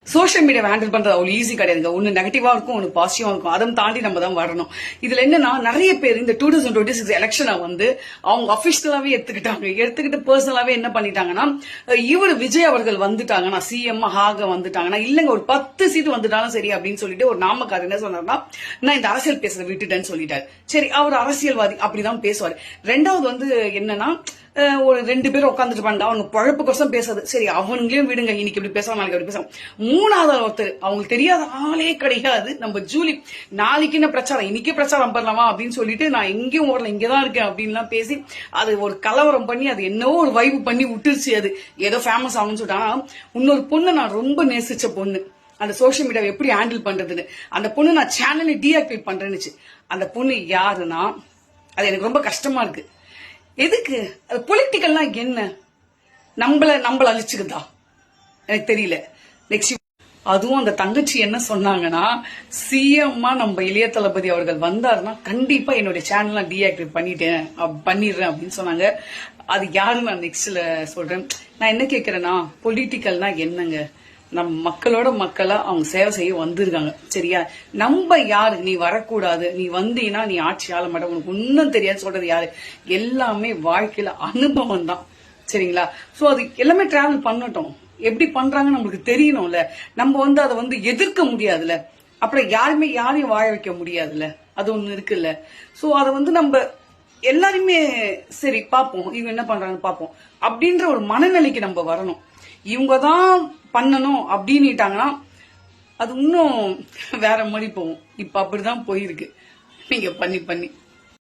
Social media handle பண்றது அவ்வளவு easy கிடையாதுங்க. ஒன்னு நெகட்டிவா இருக்கும், ஒன்னு பாசிட்டிவா இருக்கும். அதை தாண்டி நம்ம தான் வரணும். இதுல என்னன்னா நிறைய பேர் இந்த 2026 எலெக்ஷனை வந்து அவங்க அபிஷியலாவே எடுத்துக்கிட்டு பர்சனலாவே என்ன பண்ணிட்டாங்கன்னா, இவர் விஜய் அவர்கள் வந்துட்டாங்கன்னா, சிஎம் ஆக வந்துட்டாங்கன்னா, இல்லங்க ஒரு 10 சீட் வந்துட்டாலும் சரி அப்படின்னு சொல்லிட்டு ஒரு நாமக்காரர் என்ன சொன்னார்னா, நான் இந்த அரசியல் பேசுறதை விட்டுட்டேன்னு சொல்லிட்டாரு. சரி, அவர் அரசியல்வாதி அப்படிதான் பேசுவார். ரெண்டாவது வந்து என்னன்னா, ஒரு 2 பேரும் உட்காந்துட்டு பண்ணா அவங்க பழப்பு கோசம் பேசாது. சரி, அவங்களையும் விடுங்க, இன்னைக்கு இப்படி பேசலாம், நாளைக்கு அப்படி பேசலாம். மூணாவது ஒருத்தர் அவங்களுக்கு தெரியாத ஆளே கிடையாது. நம்ம ஜூலி நாளைக்கு என்ன பிரச்சாரம், இன்னைக்கே பிரச்சாரம் பண்ணலாமா அப்படின்னு சொல்லிட்டு நான் எங்கேயும் ஓடல, இங்கதான் இருக்கேன் அப்படின்லாம் பேசி அது ஒரு கலவரம் பண்ணி அது என்னவோ ஒரு வைப்பு பண்ணி விட்டுருச்சு. அது ஏதோ ஃபேமஸ் ஆகும்னு சொல்லிட்டு. ஆனா இன்னொரு பொண்ணு நான் ரொம்ப நேசிச்ச பொண்ணு, அந்த சோசியல் மீடியாவை எப்படி ஹேண்டில் பண்றதுன்னு அந்த பொண்ணு நான் சேனலை டீஆக்டிவேட் பண்றேன்னு. அந்த பொண்ணு யாருன்னா, அது எனக்கு ரொம்ப கஷ்டமா இருக்கு. எதுக்கு பொலிட்டிக்கல்னா என்ன, நம்மள அழிச்சுக்குதா எனக்கு தெரியல. நெக்ஸ்ட் அதுவும் அந்த தங்கச்சி என்ன சொன்னாங்கன்னா, சிஎம்மா நம்ம இளைய தளபதி அவர்கள் வந்தாருன்னா கண்டிப்பா என்னுடைய சேனல் டீஆக்டிவேட் பண்ணிடுறேன் அப்படின்னு சொன்னாங்க. அது யாருன்னு நான் நெக்ஸ்ட்ல சொல்றேன். நான் என்ன கேக்குறேன்னா, பொலிட்டிக்கல்னா என்னங்க, நம்ம மக்களோட மக்களா அவங்க சேவை செய்ய வந்திருக்காங்க. சரியா, நம்ம யாரு, நீ வரக்கூடாது, நீ வந்தீங்கன்னா நீ ஆட்சி ஆள மாட்ட, உனக்கு ஒன்னும் தெரியாது சொல்றது யாரு, எல்லாமே வாழ்க்கையில அனுபவம் தான். சரிங்களா, சோ அது எல்லாமே டிராவல் பண்ணட்டும். எப்படி பண்றாங்கன்னு நம்மளுக்கு தெரியணும்ல. நம்ம வந்து அதை வந்து எதிர்க்க முடியாதுல்ல, அப்புறம் யாருமே யாரையும் வாழ வைக்க முடியாதுல்ல, அது ஒண்ணு இருக்குல்ல. சோ அதை வந்து நம்ம எல்லாருமே சரி பாப்போம், இவங்க என்ன பண்றாங்கன்னு பாப்போம் அப்படின்ற ஒரு மனநிலைக்கு நம்ம வரணும். இவங்கதான் பண்ணணும் அப்படின்னுட்டாங்கன்னா அது இன்னும் வேற மாதிரி போகும். இப்ப அப்படிதான் போயிருக்கு, நீங்க பண்ணி